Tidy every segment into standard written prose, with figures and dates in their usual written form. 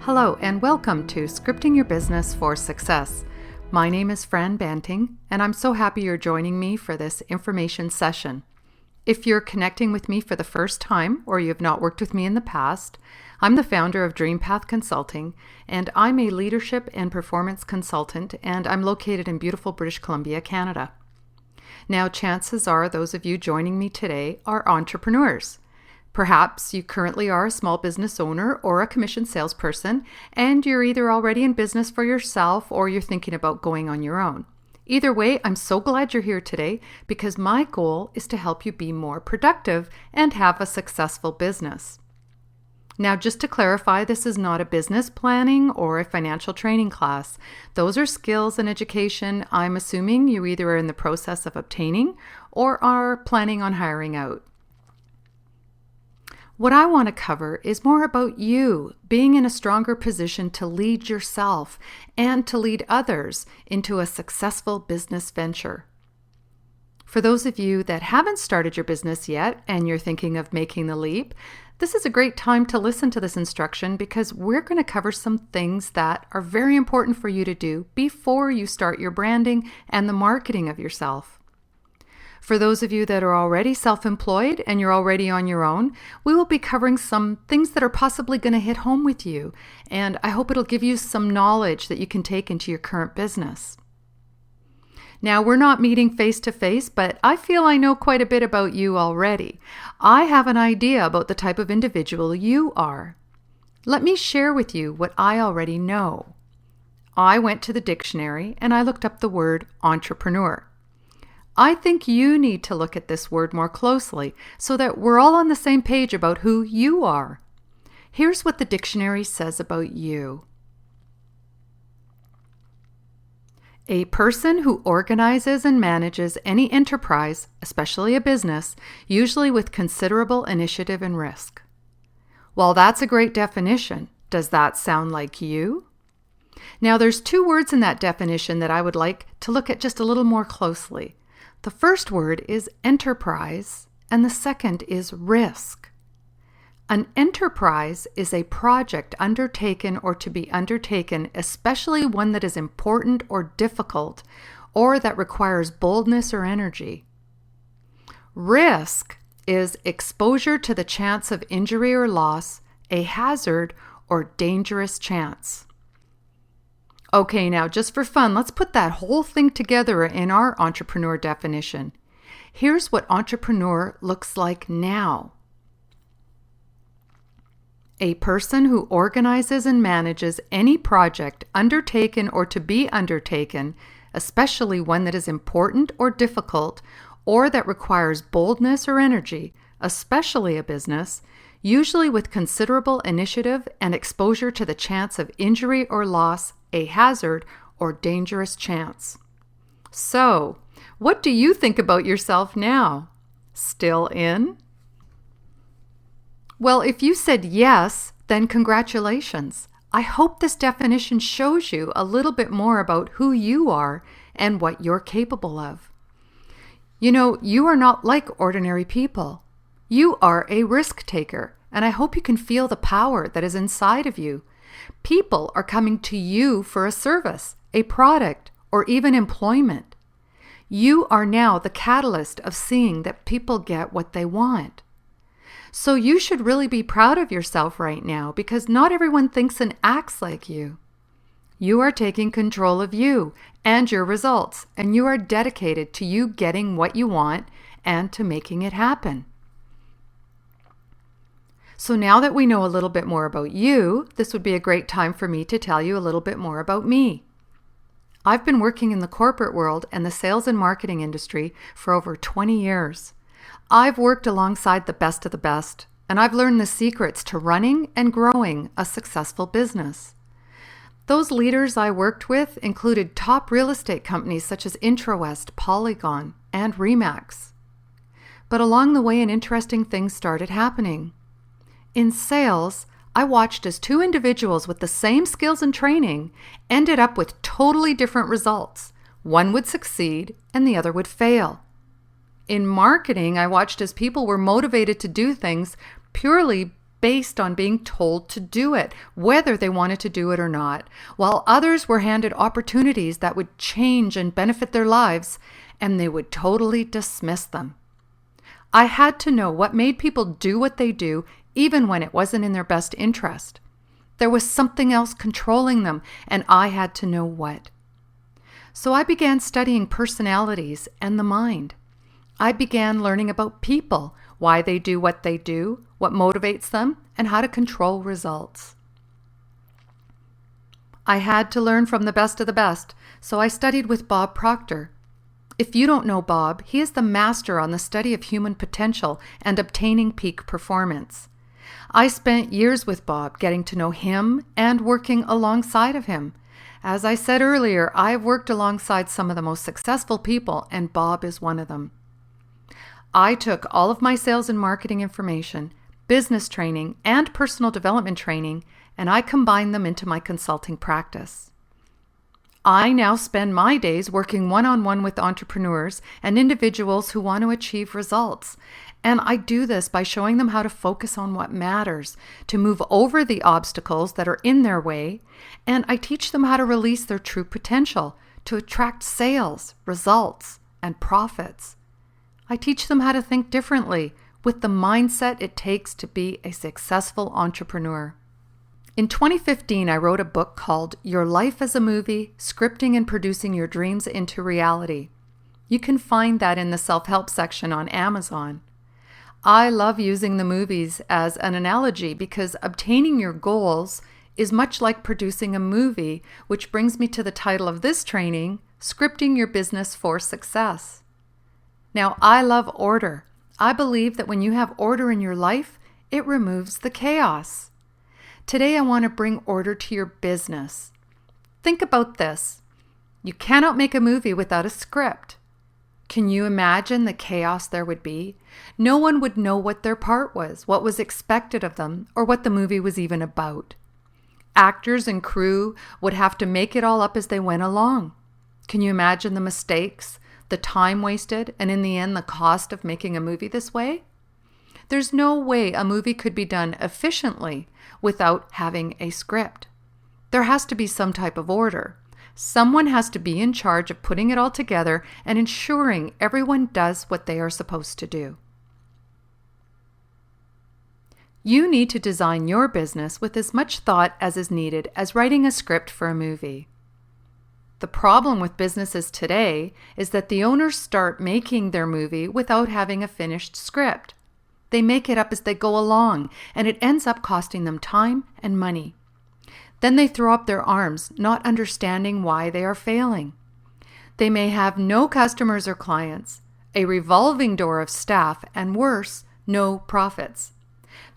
Hello and welcome to Scripting Your Business for Success. My name is Fran Banting, and I'm so happy you're joining me for this information session. If you're connecting with me for the first time or you have not worked with me in the past, I'm the founder of Dream Path Consulting, and I'm a leadership and performance consultant, and I'm located in beautiful British Columbia, Canada. Now, chances are those of you joining me today are entrepreneurs. Perhaps you currently are a small business owner or a commission salesperson, and you're either already in business for yourself or you're thinking about going on your own. Either way, I'm so glad you're here today because my goal is to help you be more productive and have a successful business. Now, just to clarify, this is not a business planning or a financial training class. Those are skills and education I'm assuming you either are in the process of obtaining or are planning on hiring out. What I want to cover is more about you being in a stronger position to lead yourself and to lead others into a successful business venture. For those of you that haven't started your business yet and you're thinking of making the leap, this is a great time to listen to this instruction because we're going to cover some things that are very important for you to do before you start your branding and the marketing of yourself. For those of you that are already self-employed and you're already on your own, we will be covering some things that are possibly going to hit home with you, and I hope it'll give you some knowledge that you can take into your current business. Now, we're not meeting face-to-face, but I feel I know quite a bit about you already. I have an idea about the type of individual you are. Let me share with you what I already know. I went to the dictionary and I looked up the word entrepreneur. I think you need to look at this word more closely so that we're all on the same page about who you are. Here's what the dictionary says about you. A person who organizes and manages any enterprise, especially a business, usually with considerable initiative and risk. While that's a great definition, does that sound like you? Now, there's two words in that definition that I would like to look at just a little more closely. The first word is enterprise, and the second is risk. An enterprise is a project undertaken or to be undertaken, especially one that is important or difficult, or that requires boldness or energy. Risk is exposure to the chance of injury or loss, a hazard, or dangerous chance. Okay, now just for fun, let's put that whole thing together in our entrepreneur definition. Here's what entrepreneur looks like now. A person who organizes and manages any project undertaken or to be undertaken, especially one that is important or difficult, or that requires boldness or energy, especially a business, usually with considerable initiative and exposure to the chance of injury or loss, a hazard, or dangerous chance. So, what do you think about yourself now? Still in? Well, if you said yes, then congratulations. I hope this definition shows you a little bit more about who you are and what you're capable of. You know, you are not like ordinary people. You are a risk taker, and I hope you can feel the power that is inside of you. People are coming to you for a service, a product, or even employment. You are now the catalyst of seeing that people get what they want. So you should really be proud of yourself right now because not everyone thinks and acts like you. You are taking control of you and your results, and you are dedicated to you getting what you want and to making it happen. So now that we know a little bit more about you, this would be a great time for me to tell you a little bit more about me. I've been working in the corporate world and the sales and marketing industry for over 20 years. I've worked alongside the best of the best, and I've learned the secrets to running and growing a successful business. Those leaders I worked with included top real estate companies such as IntraWest, Polygon, and Remax. But along the way, an interesting thing started happening. In sales, I watched as two individuals with the same skills and training ended up with totally different results. One would succeed and the other would fail. In marketing, I watched as people were motivated to do things purely based on being told to do it, whether they wanted to do it or not, while others were handed opportunities that would change and benefit their lives, and they would totally dismiss them. I had to know what made people do what they do, even when it wasn't in their best interest. There was something else controlling them, and I had to know what. So I began studying personalities and the mind. I began learning about people, why they do, what motivates them, and how to control results. I had to learn from the best of the best, so I studied with Bob Proctor. If you don't know Bob, he is the master on the study of human potential and obtaining peak performance. I spent years with Bob getting to know him and working alongside of him. As I said earlier, I've worked alongside some of the most successful people, and Bob is one of them. I took all of my sales and marketing information, business training, and personal development training, and I combined them into my consulting practice. I now spend my days working one-on-one with entrepreneurs and individuals who want to achieve results. And I do this by showing them how to focus on what matters, to move over the obstacles that are in their way, and I teach them how to release their true potential, to attract sales, results, and profits. I teach them how to think differently with the mindset it takes to be a successful entrepreneur. In 2015, I wrote a book called Your Life as a Movie, Scripting and Producing Your Dreams into Reality. You can find that in the self-help section on Amazon. I love using the movies as an analogy because obtaining your goals is much like producing a movie, which brings me to the title of this training, Scripting Your Business for Success. Now, I love order. I believe that when you have order in your life, it removes the chaos. Today, I want to bring order to your business. Think about this. You cannot make a movie without a script. Can you imagine the chaos there would be? No one would know what their part was, what was expected of them, or what the movie was even about. Actors and crew would have to make it all up as they went along. Can you imagine the mistakes, the time wasted, and in the end, the cost of making a movie this way? There's no way a movie could be done efficiently without having a script. There has to be some type of order. Someone has to be in charge of putting it all together and ensuring everyone does what they are supposed to do. You need to design your business with as much thought as is needed as writing a script for a movie. The problem with businesses today is that the owners start making their movie without having a finished script. They make it up as they go along, and it ends up costing them time and money. Then they throw up their arms, not understanding why they are failing. They may have no customers or clients, a revolving door of staff, and worse, no profits.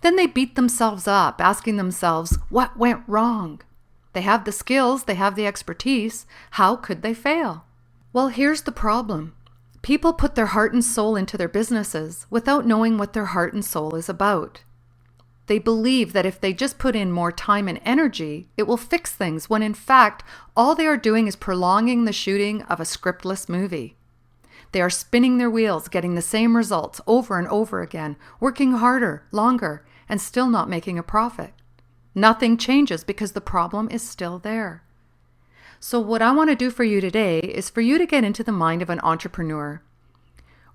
Then they beat themselves up, asking themselves, what went wrong? They have the skills, they have the expertise. How could they fail? Well, here's the problem. People put their heart and soul into their businesses without knowing what their heart and soul is about. They believe that if they just put in more time and energy, it will fix things, when in fact, all they are doing is prolonging the shooting of a scriptless movie. They are spinning their wheels, getting the same results over and over again, working harder, longer, and still not making a profit. Nothing changes because the problem is still there. So what I want to do for you today is for you to get into the mind of an entrepreneur.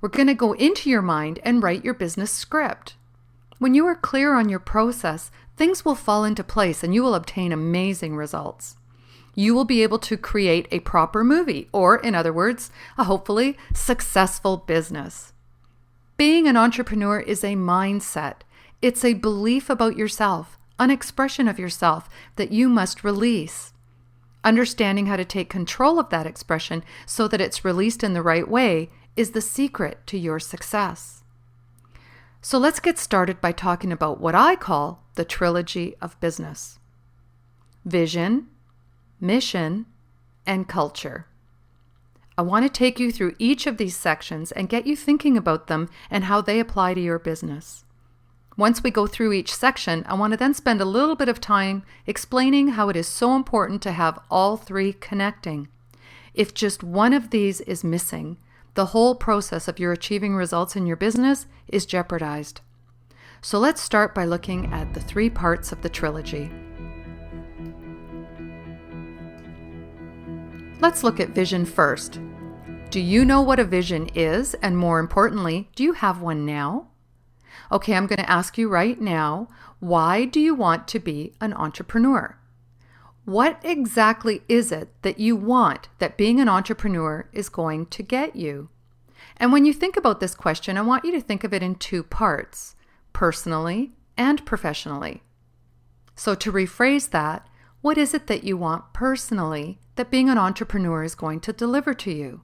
We're going to go into your mind and write your business script. When you are clear on your process, things will fall into place and you will obtain amazing results. You will be able to create a proper movie, or in other words, a hopefully successful business. Being an entrepreneur is a mindset. It's a belief about yourself, an expression of yourself that you must release. Understanding how to take control of that expression so that it's released in the right way is the secret to your success. So let's get started by talking about what I call the trilogy of business: vision, mission, and culture. I want to take you through each of these sections and get you thinking about them and how they apply to your business. Once we go through each section, I want to then spend a little bit of time explaining how it is so important to have all three connecting. If just one of these is missing, the whole process of your achieving results in your business is jeopardized. So let's start by looking at the 3 parts of the trilogy. Let's look at vision first. Do you know what a vision is? And more importantly, do you have one now? Okay, I'm going to ask you right now, why do you want to be an entrepreneur? What exactly is it that you want that being an entrepreneur is going to get you? And when you think about this question, I want you to think of it in 2 parts, personally and professionally. So to rephrase that, what is it that you want personally that being an entrepreneur is going to deliver to you?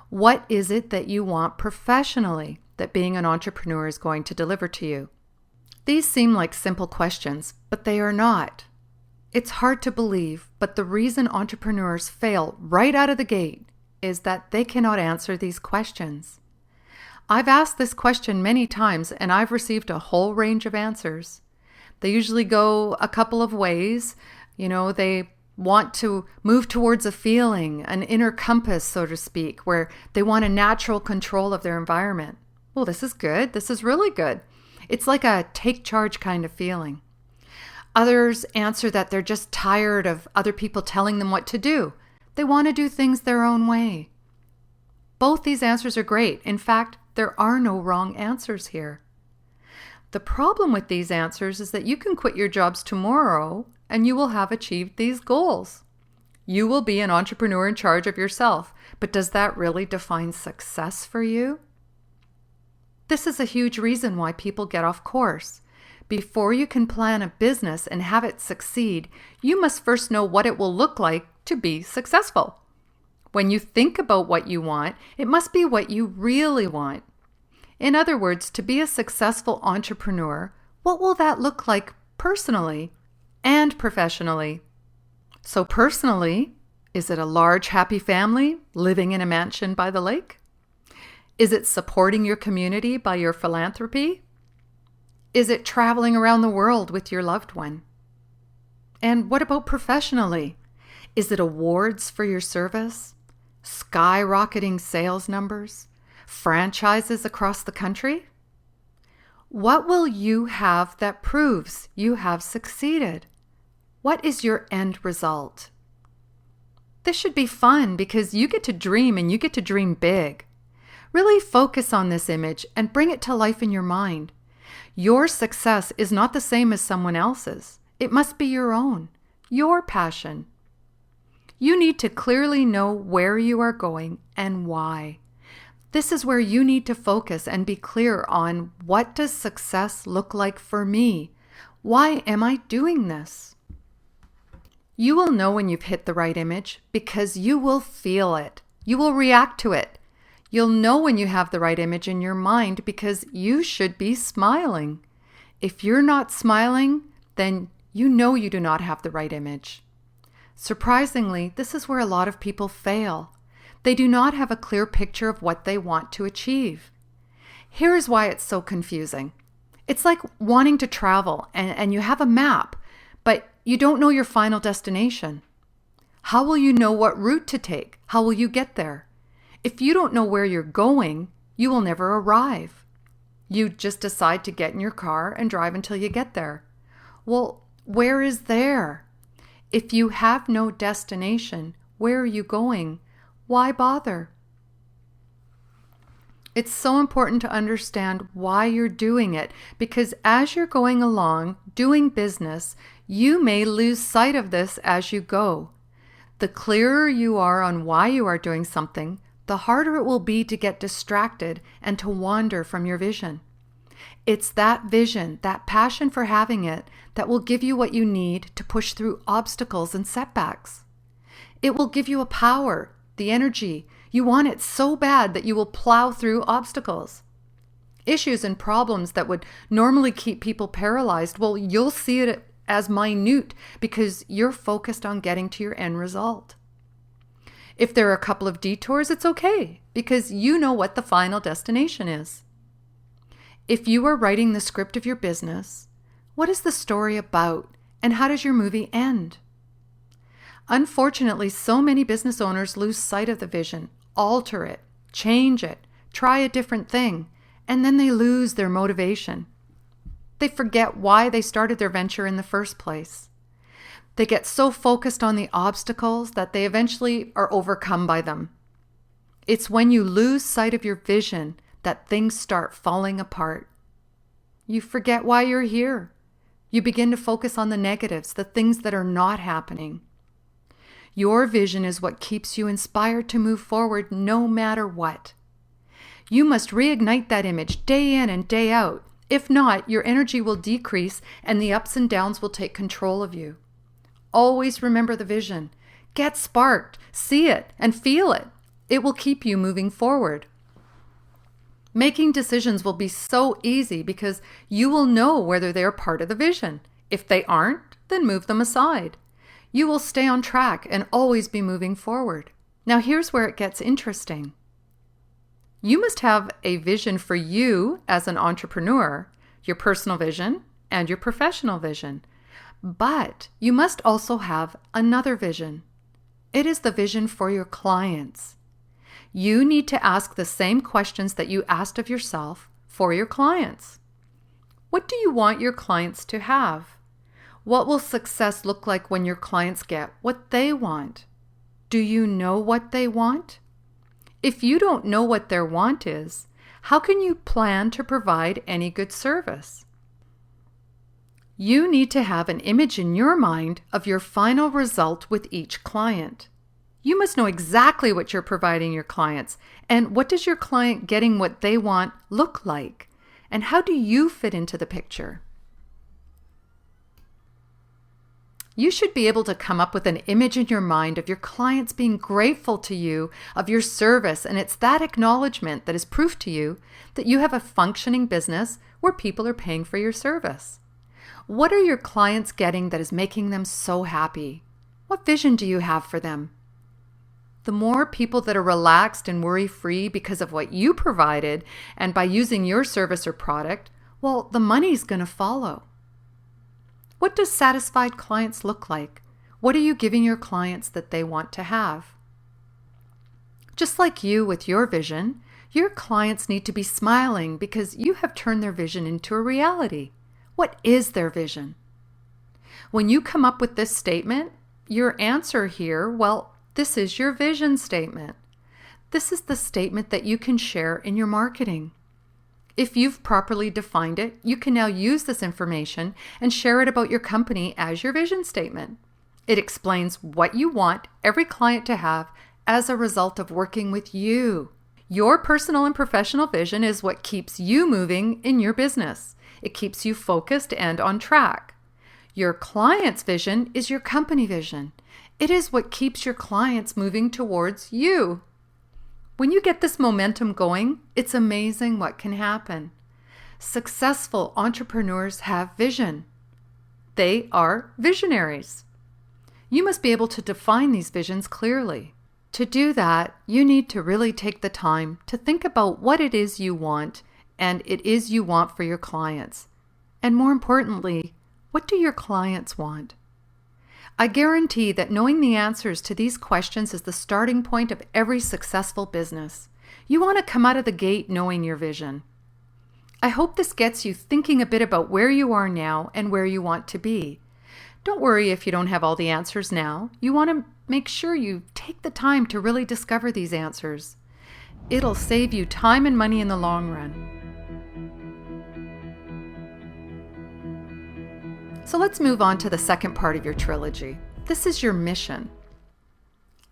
What is it that you want professionally that being an entrepreneur is going to deliver to you? These seem like simple questions, but they are not. It's hard to believe, but the reason entrepreneurs fail right out of the gate is that they cannot answer these questions. I've asked this question many times and I've received a whole range of answers. They usually go a couple of ways. They want to move towards a feeling, an inner compass, so to speak, where they want a natural control of their environment. Well, this is good. This is really good. It's like a take charge kind of feeling. Others answer that they're just tired of other people telling them what to do. They want to do things their own way. Both these answers are great. In fact, there are no wrong answers here. The problem with these answers is that you can quit your jobs tomorrow and you will have achieved these goals. You will be an entrepreneur in charge of yourself, but does that really define success for you? This is a huge reason why people get off course. Before you can plan a business and have it succeed, you must first know what it will look like to be successful. When you think about what you want, it must be what you really want. In other words, to be a successful entrepreneur, what will that look like personally and professionally? So personally, is it a large, happy family living in a mansion by the lake? Is it supporting your community by your philanthropy? Is it traveling around the world with your loved one? And what about professionally? Is it awards for your service? Skyrocketing sales numbers? Franchises across the country? What will you have that proves you have succeeded? What is your end result? This should be fun because you get to dream and you get to dream big. Really focus on this image and bring it to life in your mind. Your success is not the same as someone else's. It must be your own, your passion. You need to clearly know where you are going and why. This is where you need to focus and be clear on what does success look like for me? Why am I doing this? You will know when you've hit the right image because you will feel it. You will react to it. You'll know when you have the right image in your mind because you should be smiling. If you're not smiling, then you know you do not have the right image. Surprisingly, this is where a lot of people fail. They do not have a clear picture of what they want to achieve. Here's why it's so confusing. It's like wanting to travel and you have a map, but you don't know your final destination. How will you know what route to take? How will you get there? If you don't know where you're going, you will never arrive. You just decide to get in your car and drive until you get there. Well, where is there? If you have no destination, where are you going? Why bother? It's so important to understand why you're doing it because as you're going along doing business, you may lose sight of this as you go. The clearer you are on why you are doing something, the harder it will be to get distracted and to wander from your vision. It's that vision, that passion for having it, that will give you what you need to push through obstacles and setbacks. It will give you a power, the energy. You want it so bad that you will plow through obstacles. Issues and problems that would normally keep people paralyzed, well, you'll see it as minute because you're focused on getting to your end result. If there are a couple of detours, it's okay because you know what the final destination is. If you are writing the script of your business, what is the story about and how does your movie end? Unfortunately, so many business owners lose sight of the vision, alter it, change it, try a different thing, and then they lose their motivation. They forget why they started their venture in the first place. They get so focused on the obstacles that they eventually are overcome by them. It's when you lose sight of your vision that things start falling apart. You forget why you're here. You begin to focus on the negatives, the things that are not happening. Your vision is what keeps you inspired to move forward no matter what. You must reignite that image day in and day out. If not, your energy will decrease and the ups and downs will take control of you. Always remember the vision. Get sparked, see it, and feel it. It will keep you moving forward. Making decisions will be so easy because you will know whether they are part of the vision. If they aren't, then move them aside. You will stay on track and always be moving forward. Now here's where it gets interesting. You must have a vision for you as an entrepreneur, your personal vision and your professional vision. But you must also have another vision. It is the vision for your clients. You need to ask the same questions that you asked of yourself for your clients. What do you want your clients to have? What will success look like when your clients get what they want? Do you know what they want? If you don't know what their want is, how can you plan to provide any good service? You need to have an image in your mind of your final result with each client. You must know exactly what you're providing your clients and what does your client getting what they want look like, and how do you fit into the picture? You should be able to come up with an image in your mind of your clients being grateful to you of your service, and it's that acknowledgement that is proof to you that you have a functioning business where people are paying for your service. What are your clients getting that is making them so happy? What vision do you have for them? The more people that are relaxed and worry-free because of what you provided and by using your service or product, well, the money's going to follow. What does satisfied clients look like? What are you giving your clients that they want to have? Just like you with your vision, your clients need to be smiling because you have turned their vision into a reality. What is their vision? When you come up with this statement, your answer here, well, this is your vision statement. This is the statement that you can share in your marketing. If you've properly defined it, you can now use this information and share it about your company as your vision statement. It explains what you want every client to have as a result of working with you. Your personal and professional vision is what keeps you moving in your business. It keeps you focused and on track. Your client's vision is your company vision. It is what keeps your clients moving towards you. When you get this momentum going, it's amazing what can happen. Successful entrepreneurs have vision. They are visionaries. You must be able to define these visions clearly. To do that, you need to really take the time to think about what it is you want and it is you want for your clients. And more importantly, what do your clients want? I guarantee that knowing the answers to these questions is the starting point of every successful business. You want to come out of the gate knowing your vision. I hope this gets you thinking a bit about where you are now and where you want to be. Don't worry if you don't have all the answers now. You want to make sure you take the time to really discover these answers. It'll save you time and money in the long run. So let's move on to the second part of your trilogy. This is your mission.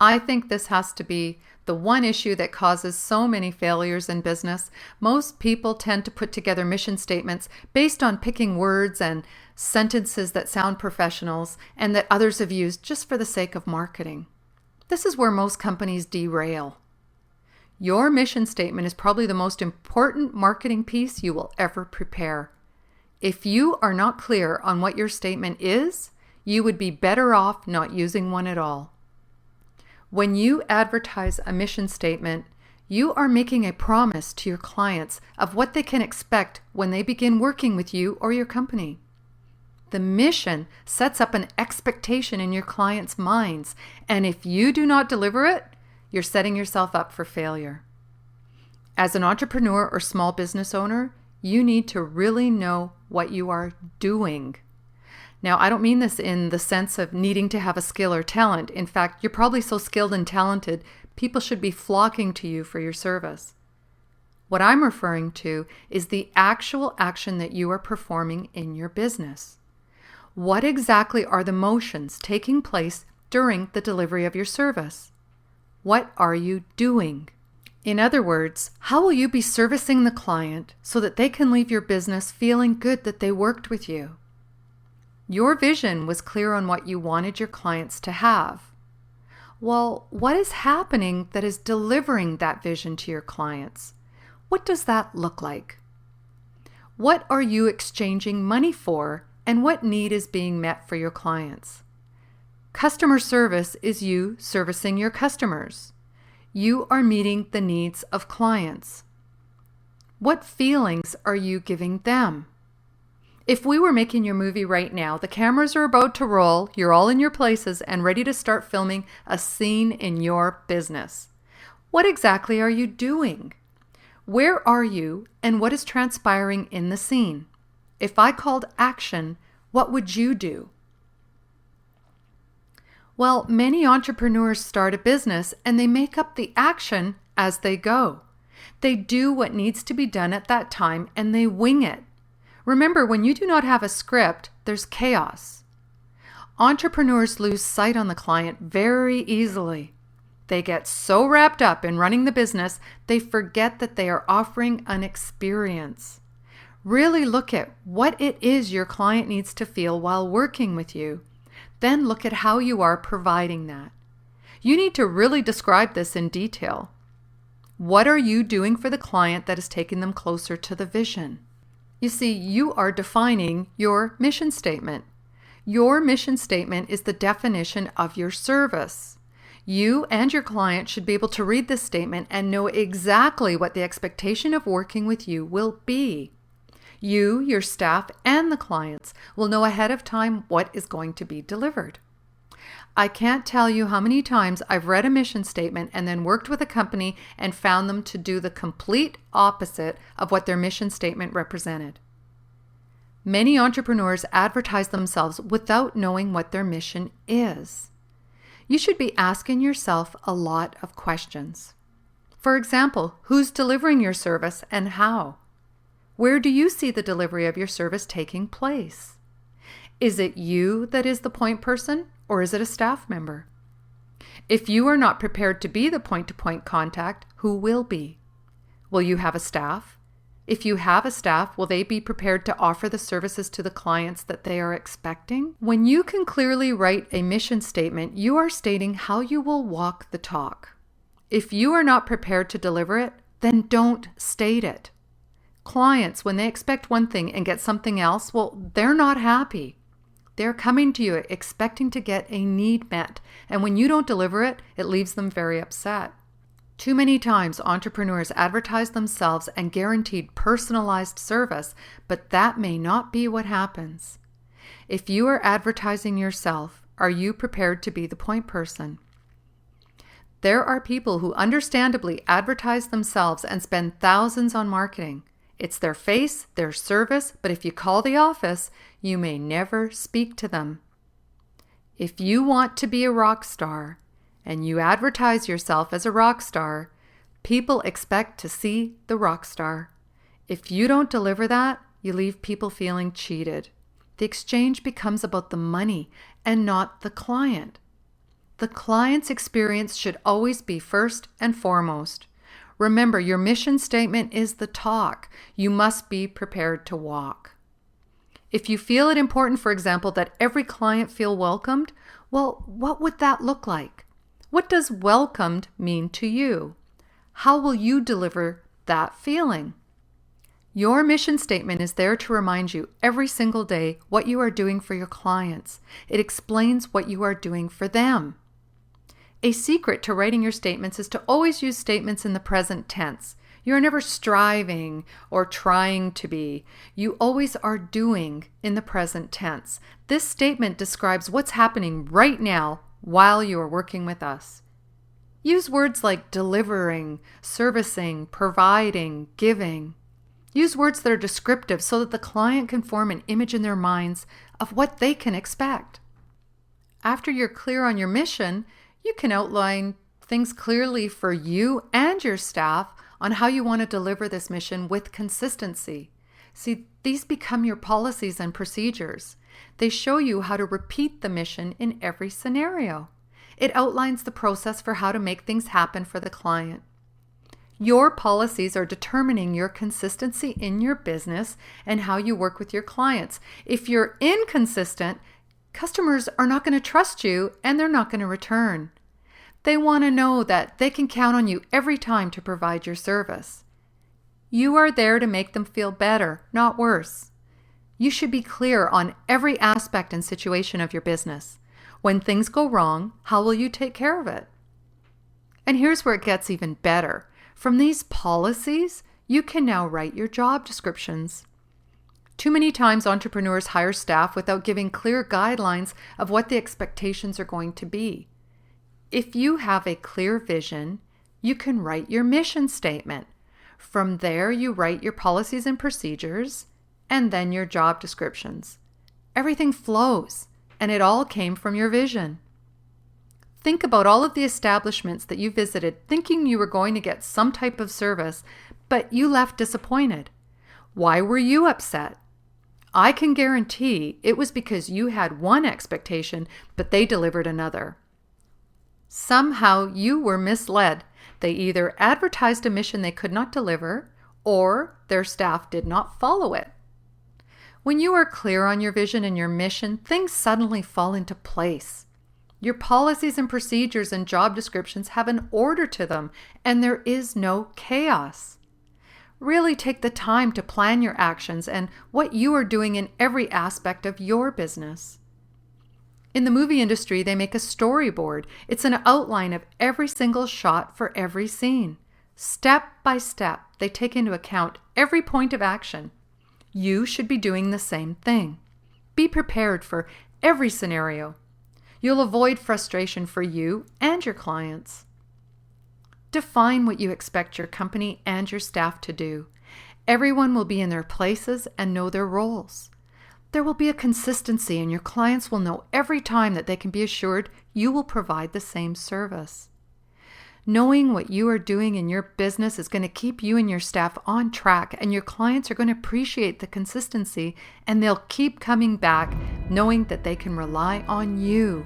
I think this has to be the one issue that causes so many failures in business. Most people tend to put together mission statements based on picking words and sentences that sound professionals and that others have used just for the sake of marketing. This is where most companies derail. Your mission statement is probably the most important marketing piece you will ever prepare. If you are not clear on what your statement is, you would be better off not using one at all. When you advertise a mission statement, you are making a promise to your clients of what they can expect when they begin working with you or your company. The mission sets up an expectation in your clients' minds, and if you do not deliver it, you're setting yourself up for failure. As an entrepreneur or small business owner, You need to really know what you are doing. Now, I don't mean this in the sense of needing to have a skill or talent. In fact, you're probably so skilled and talented, people should be flocking to you for your service. What I'm referring to is the actual action that you are performing in your business. What exactly are the motions taking place during the delivery of your service? What are you doing? In other words, how will you be servicing the client so that they can leave your business feeling good that they worked with you? Your vision was clear on what you wanted your clients to have. Well, what is happening that is delivering that vision to your clients? What does that look like? What are you exchanging money for, and what need is being met for your clients? Customer service is you servicing your customers. You are meeting the needs of clients. What feelings are you giving them? If we were making your movie right now, the cameras are about to roll, you're all in your places and ready to start filming a scene in your business. What exactly are you doing? Where are you and what is transpiring in the scene? If I called action, what would you do? Well, many entrepreneurs start a business and they make up the action as they go. They do what needs to be done at that time and they wing it. Remember, when you do not have a script, there's chaos. Entrepreneurs lose sight on the client very easily. They get so wrapped up in running the business, they forget that they are offering an experience. Really look at what it is your client needs to feel while working with you. Then look at how you are providing that. You need to really describe this in detail. What are you doing for the client that is taking them closer to the vision? You see, you are defining your mission statement. Your mission statement is the definition of your service. You and your client should be able to read this statement and know exactly what the expectation of working with you will be. You, your staff, and the clients will know ahead of time what is going to be delivered. I can't tell you how many times I've read a mission statement and then worked with a company and found them to do the complete opposite of what their mission statement represented. Many entrepreneurs advertise themselves without knowing what their mission is. You should be asking yourself a lot of questions. For example, who's delivering your service and how? Where do you see the delivery of your service taking place? Is it you that is the point person, or is it a staff member? If you are not prepared to be the point-to-point contact, who will be? Will you have a staff? If you have a staff, will they be prepared to offer the services to the clients that they are expecting? When you can clearly write a mission statement, you are stating how you will walk the talk. If you are not prepared to deliver it, then don't state it. Clients, when they expect one thing and get something else, well, they're not happy. They're coming to you expecting to get a need met, and when you don't deliver it, it leaves them very upset. Too many times, entrepreneurs advertise themselves and guaranteed personalized service, but that may not be what happens. If you are advertising yourself, are you prepared to be the point person? There are people who understandably advertise themselves and spend thousands on marketing. It's their face, their service, but if you call the office, you may never speak to them. If you want to be a rock star, and you advertise yourself as a rock star, people expect to see the rock star. If you don't deliver that, you leave people feeling cheated. The exchange becomes about the money and not the client. The client's experience should always be first and foremost. Remember, your mission statement is the talk. You must be prepared to walk. If you feel it important, for example, that every client feel welcomed, well, what would that look like? What does welcomed mean to you? How will you deliver that feeling? Your mission statement is there to remind you every single day what you are doing for your clients. It explains what you are doing for them. A secret to writing your statements is to always use statements in the present tense. You are never striving or trying to be. You always are doing in the present tense. This statement describes what's happening right now while you are working with us. Use words like delivering, servicing, providing, giving. Use words that are descriptive so that the client can form an image in their minds of what they can expect. After you're clear on your mission, you can outline things clearly for you and your staff on how you want to deliver this mission with consistency. See, these become your policies and procedures. They show you how to repeat the mission in every scenario. It outlines the process for how to make things happen for the client. Your policies are determining your consistency in your business and how you work with your clients. If you're inconsistent, customers are not going to trust you and they're not going to return. They want to know that they can count on you every time to provide your service. You are there to make them feel better, not worse. You should be clear on every aspect and situation of your business. When things go wrong, how will you take care of it? And here's where it gets even better. From these policies, you can now write your job descriptions. Too many times entrepreneurs hire staff without giving clear guidelines of what the expectations are going to be. If you have a clear vision, you can write your mission statement. From there, you write your policies and procedures, and then your job descriptions. Everything flows, and it all came from your vision. Think about all of the establishments that you visited thinking you were going to get some type of service, but you left disappointed. Why were you upset? I can guarantee it was because you had one expectation, but they delivered another. Somehow you were misled. They either advertised a mission they could not deliver, or their staff did not follow it. When you are clear on your vision and your mission, things suddenly fall into place. Your policies and procedures and job descriptions have an order to them, and there is no chaos. Really take the time to plan your actions and what you are doing in every aspect of your business. In the movie industry, they make a storyboard. It's an outline of every single shot for every scene. Step by step, they take into account every point of action. You should be doing the same thing. Be prepared for every scenario. You'll avoid frustration for you and your clients. Define what you expect your company and your staff to do. Everyone will be in their places and know their roles. There will be a consistency, and your clients will know every time that they can be assured you will provide the same service. Knowing what you are doing in your business is going to keep you and your staff on track, and your clients are going to appreciate the consistency, and they'll keep coming back knowing that they can rely on you.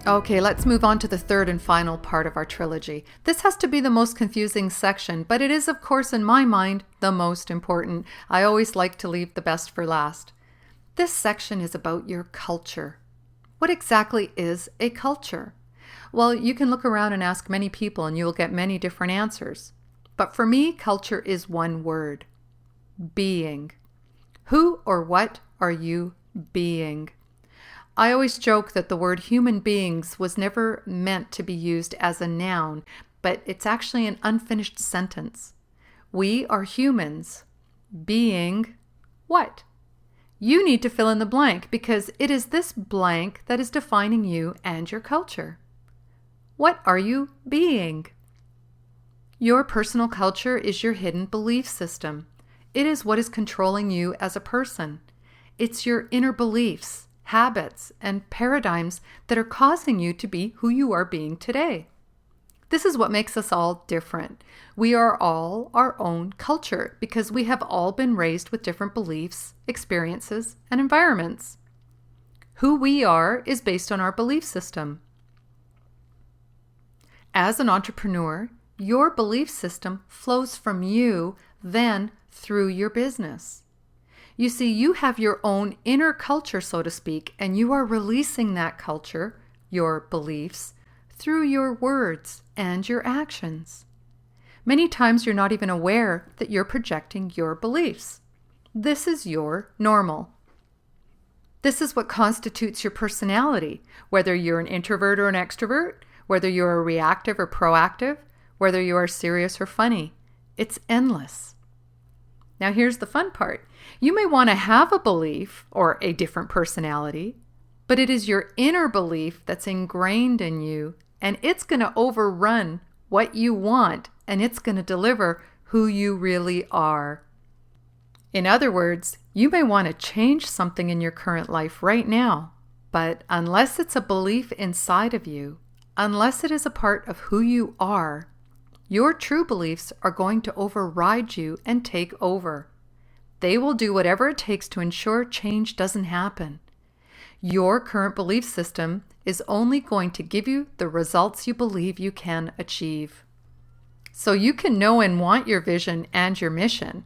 Okay, let's move on to the third and final part of our trilogy. This has to be the most confusing section, but it is, of course, in my mind, the most important. I always like to leave the best for last. This section is about your culture. What exactly is a culture? Well, you can look around and ask many people and you will get many different answers. But for me, culture is one word: being. Who or what are you being? I always joke that the word human beings was never meant to be used as a noun, but it's actually an unfinished sentence. We are humans. Being what? You need to fill in the blank because it is this blank that is defining you and your culture. What are you being? Your personal culture is your hidden belief system. It is what is controlling you as a person. It's your inner beliefs, habits, and paradigms that are causing you to be who you are being today. This is what makes us all different. We are all our own culture because we have all been raised with different beliefs, experiences, and environments. Who we are is based on our belief system. As an entrepreneur, your belief system flows from you, then through your business. You see, you have your own inner culture, so to speak, and you are releasing that culture, your beliefs, through your words and your actions. Many times you're not even aware that you're projecting your beliefs. This is your normal. This is what constitutes your personality, whether you're an introvert or an extrovert, whether you're a reactive or proactive, whether you are serious or funny. It's endless. Now here's the fun part. You may want to have a belief or a different personality, but it is your inner belief that's ingrained in you, and it's going to overrun what you want, and it's going to deliver who you really are. In other words, you may want to change something in your current life right now, but unless it's a belief inside of you, unless it is a part of who you are, your true beliefs are going to override you and take over. They will do whatever it takes to ensure change doesn't happen. Your current belief system is only going to give you the results you believe you can achieve. So you can know and want your vision and your mission,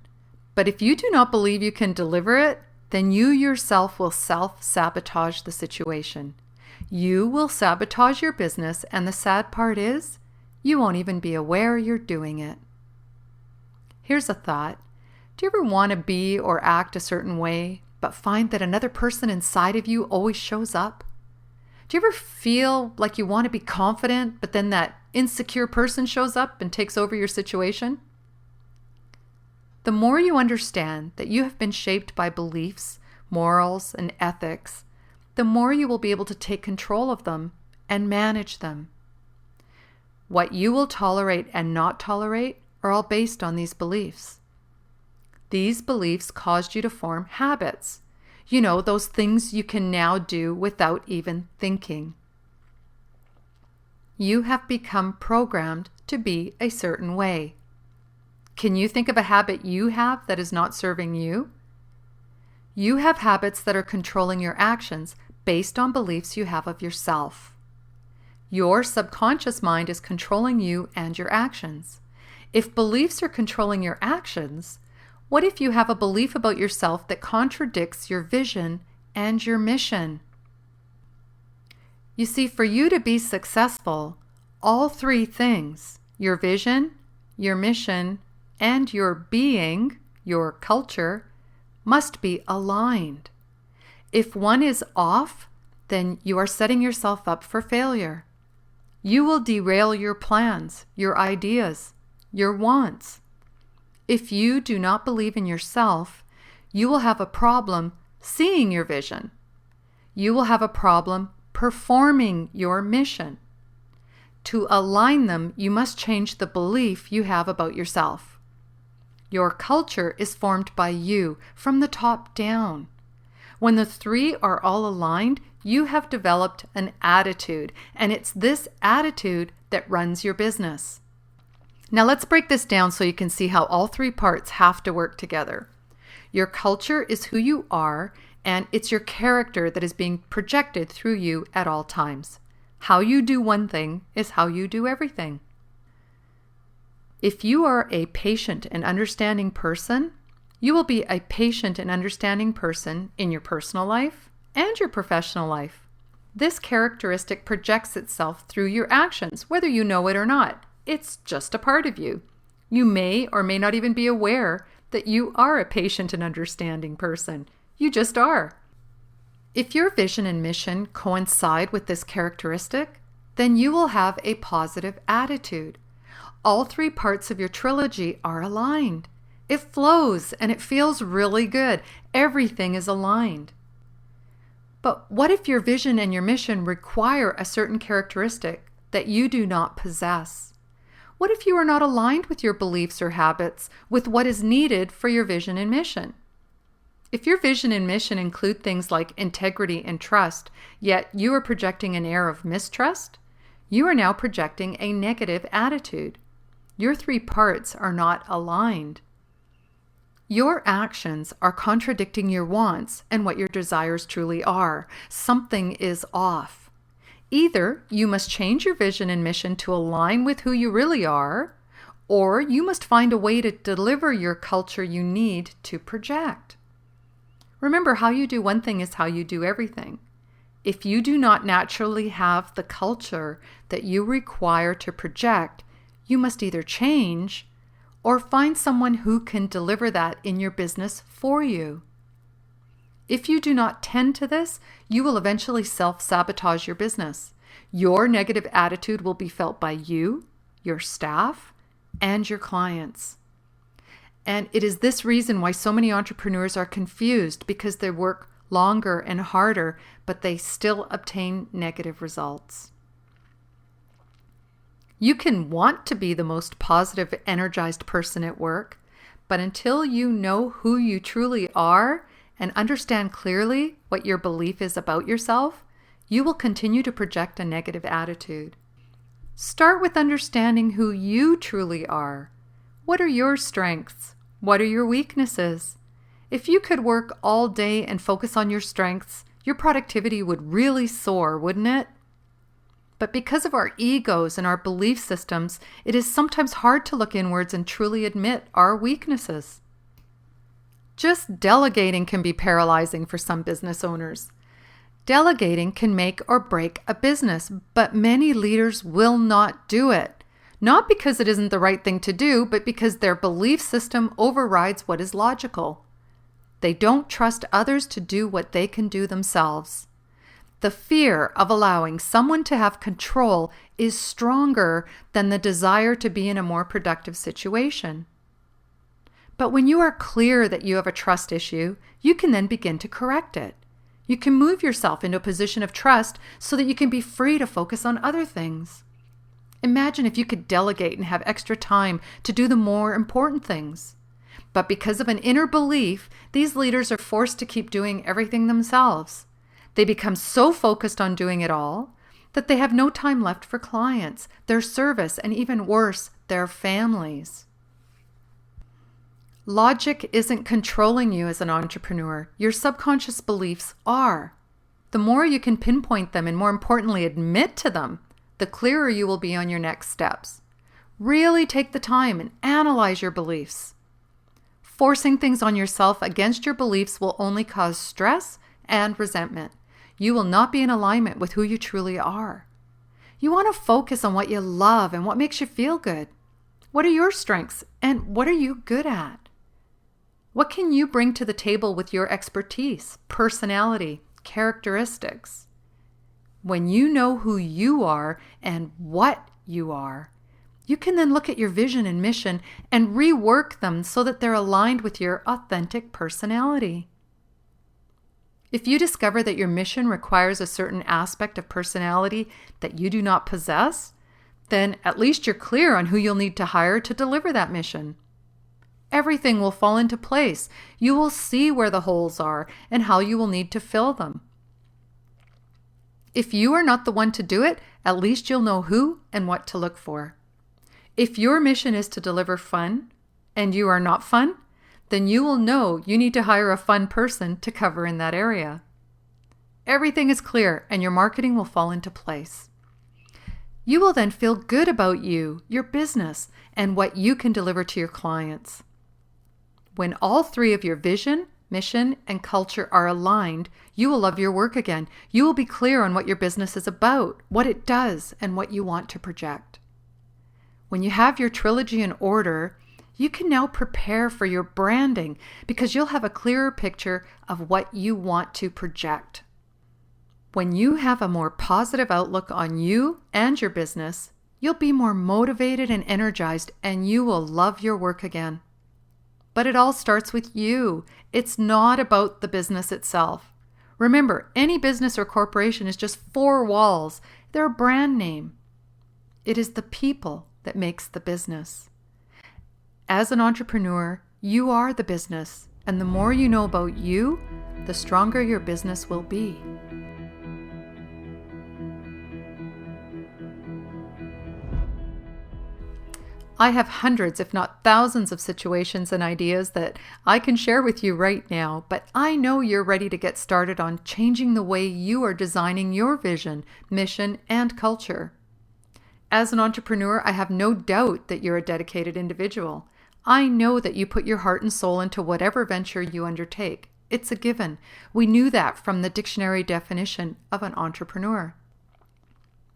but if you do not believe you can deliver it, then you yourself will self-sabotage the situation. You will sabotage your business, and the sad part is, you won't even be aware you're doing it. Here's a thought. Do you ever want to be or act a certain way, but find that another person inside of you always shows up? Do you ever feel like you want to be confident, but then that insecure person shows up and takes over your situation? The more you understand that you have been shaped by beliefs, morals, and ethics, the more you will be able to take control of them and manage them. What you will tolerate and not tolerate are all based on these beliefs. These beliefs caused you to form habits. You know, those things you can now do without even thinking. You have become programmed to be a certain way. Can you think of a habit you have that is not serving you? You have habits that are controlling your actions based on beliefs you have of yourself. Your subconscious mind is controlling you and your actions. If beliefs are controlling your actions, what if you have a belief about yourself that contradicts your vision and your mission? You see, for you to be successful, all three things, your vision, your mission, and your being, your culture, must be aligned. If one is off, then you are setting yourself up for failure. You will derail your plans, your ideas, your wants. If you do not believe in yourself, you will have a problem seeing your vision. You will have a problem performing your mission. To align them, you must change the belief you have about yourself. Your culture is formed by you from the top down. When the three are all aligned, you have developed an attitude, and it's this attitude that runs your business. Now let's break this down so you can see how all three parts have to work together. Your culture is who you are, and it's your character that is being projected through you at all times. How you do one thing is how you do everything. If you are a patient and understanding person, you will be a patient and understanding person in your personal life and your professional life. This characteristic projects itself through your actions, whether you know it or not. It's just a part of you. You may or may not even be aware that you are a patient and understanding person. You just are. If your vision and mission coincide with this characteristic, then you will have a positive attitude. All three parts of your trilogy are aligned. It flows and it feels really good. Everything is aligned. But what if your vision and your mission require a certain characteristic that you do not possess? What if you are not aligned with your beliefs or habits with what is needed for your vision and mission? If your vision and mission include things like integrity and trust, yet you are projecting an air of mistrust, you are now projecting a negative attitude. Your three parts are not aligned. Your actions are contradicting your wants and what your desires truly are. Something is off. Either you must change your vision and mission to align with who you really are, or you must find a way to deliver your culture you need to project. Remember, how you do one thing is how you do everything. If you do not naturally have the culture that you require to project, you must either change or find someone who can deliver that in your business for you. If you do not tend to this, you will eventually self-sabotage your business. Your negative attitude will be felt by you, your staff, and your clients. And it is this reason why so many entrepreneurs are confused, because they work longer and harder, but they still obtain negative results. You can want to be the most positive, energized person at work, but until you know who you truly are and understand clearly what your belief is about yourself, you will continue to project a negative attitude. Start with understanding who you truly are. What are your strengths? What are your weaknesses? If you could work all day and focus on your strengths, your productivity would really soar, wouldn't it? But because of our egos and our belief systems, it is sometimes hard to look inwards and truly admit our weaknesses. Just delegating can be paralyzing for some business owners. Delegating can make or break a business, but many leaders will not do it. Not because it isn't the right thing to do, but because their belief system overrides what is logical. They don't trust others to do what they can do themselves. The fear of allowing someone to have control is stronger than the desire to be in a more productive situation. But when you are clear that you have a trust issue, you can then begin to correct it. You can move yourself into a position of trust so that you can be free to focus on other things. Imagine if you could delegate and have extra time to do the more important things. But because of an inner belief, these leaders are forced to keep doing everything themselves. They become so focused on doing it all that they have no time left for clients, their service, and even worse, their families. Logic isn't controlling you as an entrepreneur. Your subconscious beliefs are. The more you can pinpoint them and, more importantly, admit to them, the clearer you will be on your next steps. Really take the time and analyze your beliefs. Forcing things on yourself against your beliefs will only cause stress and resentment. You will not be in alignment with who you truly are. You want to focus on what you love and what makes you feel good. What are your strengths and what are you good at? What can you bring to the table with your expertise, personality, characteristics? When you know who you are and what you are, you can then look at your vision and mission and rework them so that they're aligned with your authentic personality. If you discover that your mission requires a certain aspect of personality that you do not possess, then at least you're clear on who you'll need to hire to deliver that mission. Everything will fall into place. You will see where the holes are and how you will need to fill them. If you are not the one to do it, at least you'll know who and what to look for. If your mission is to deliver fun and you are not fun, then you will know you need to hire a fun person to cover in that area. Everything is clear and your marketing will fall into place. You will then feel good about you, your business, and what you can deliver to your clients. When all three of your vision, mission, and culture are aligned, you will love your work again. You will be clear on what your business is about, what it does, and what you want to project. When you have your trilogy in order, you can now prepare for your branding because you'll have a clearer picture of what you want to project. When you have a more positive outlook on you and your business, you'll be more motivated and energized, and you will love your work again. But it all starts with you. It's not about the business itself. Remember, any business or corporation is just four walls. They're a brand name. It is the people that makes the business. As an entrepreneur, you are the business, and the more you know about you, the stronger your business will be. I have hundreds, if not thousands, of situations and ideas that I can share with you right now, but I know you're ready to get started on changing the way you are designing your vision, mission, and culture. As an entrepreneur, I have no doubt that you're a dedicated individual. I know that you put your heart and soul into whatever venture you undertake. It's a given. We knew that from the dictionary definition of an entrepreneur.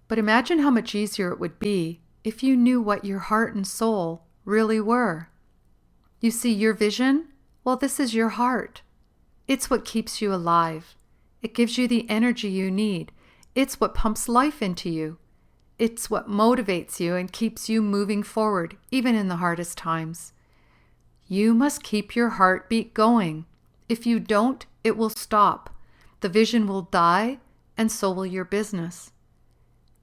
But imagine how much easier it would be if you knew what your heart and soul really were. You see, your vision, well, this is your heart. It's what keeps you alive. It gives you the energy you need. It's what pumps life into you. It's what motivates you and keeps you moving forward, even in the hardest times. You must keep your heartbeat going. If you don't, it will stop. The vision will die, and so will your business.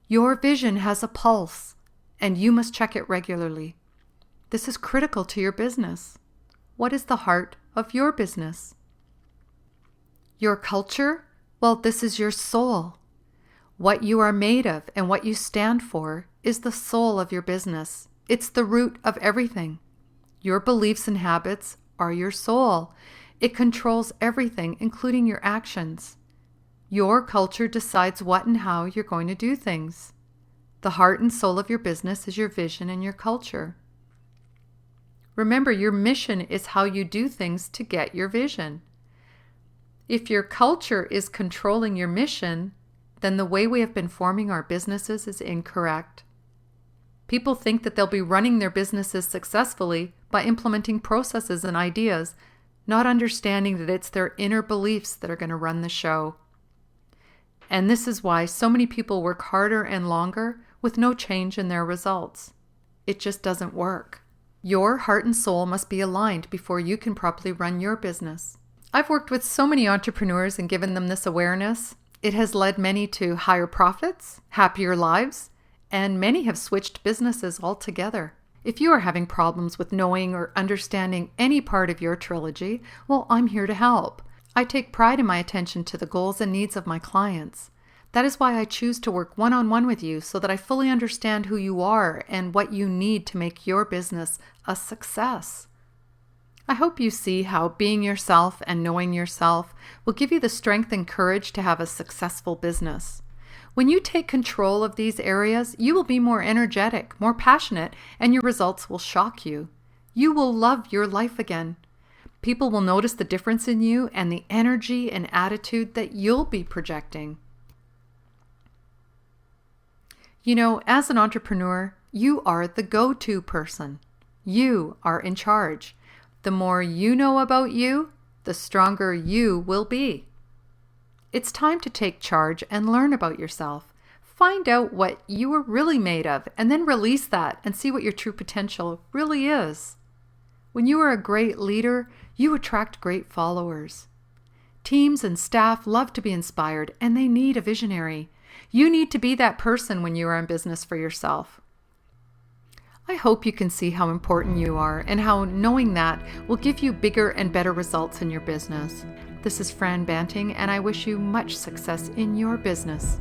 Your vision has a pulse, and you must check it regularly. This is critical to your business. What is the heart of your business? Your culture? Well, this is your soul. What you are made of and what you stand for is the soul of your business. It's the root of everything. Your beliefs and habits are your soul. It controls everything, including your actions. Your culture decides what and how you're going to do things. The heart and soul of your business is your vision and your culture. Remember, your mission is how you do things to get your vision. If your culture is controlling your mission, then the way we have been forming our businesses is incorrect. People think that they'll be running their businesses successfully by implementing processes and ideas, not understanding that it's their inner beliefs that are going to run the show. And this is why so many people work harder and longer with no change in their results. It just doesn't work. Your heart and soul must be aligned before you can properly run your business. I've worked with so many entrepreneurs and given them this awareness. It has led many to higher profits, happier lives, and many have switched businesses altogether. If you are having problems with knowing or understanding any part of your trilogy, well, I'm here to help. I take pride in my attention to the goals and needs of my clients. That is why I choose to work one-on-one with you so that I fully understand who you are and what you need to make your business a success. I hope you see how being yourself and knowing yourself will give you the strength and courage to have a successful business. When you take control of these areas, you will be more energetic, more passionate, and your results will shock you. You will love your life again. People will notice the difference in you and the energy and attitude that you'll be projecting. You know, as an entrepreneur, you are the go-to person. You are in charge. The more you know about you, the stronger you will be. It's time to take charge and learn about yourself. Find out what you are really made of and then release that and see what your true potential really is. When you are a great leader, you attract great followers. Teams and staff love to be inspired and they need a visionary. You need to be that person when you are in business for yourself. I hope you can see how important you are and how knowing that will give you bigger and better results in your business. This is Fran Banting, and I wish you much success in your business.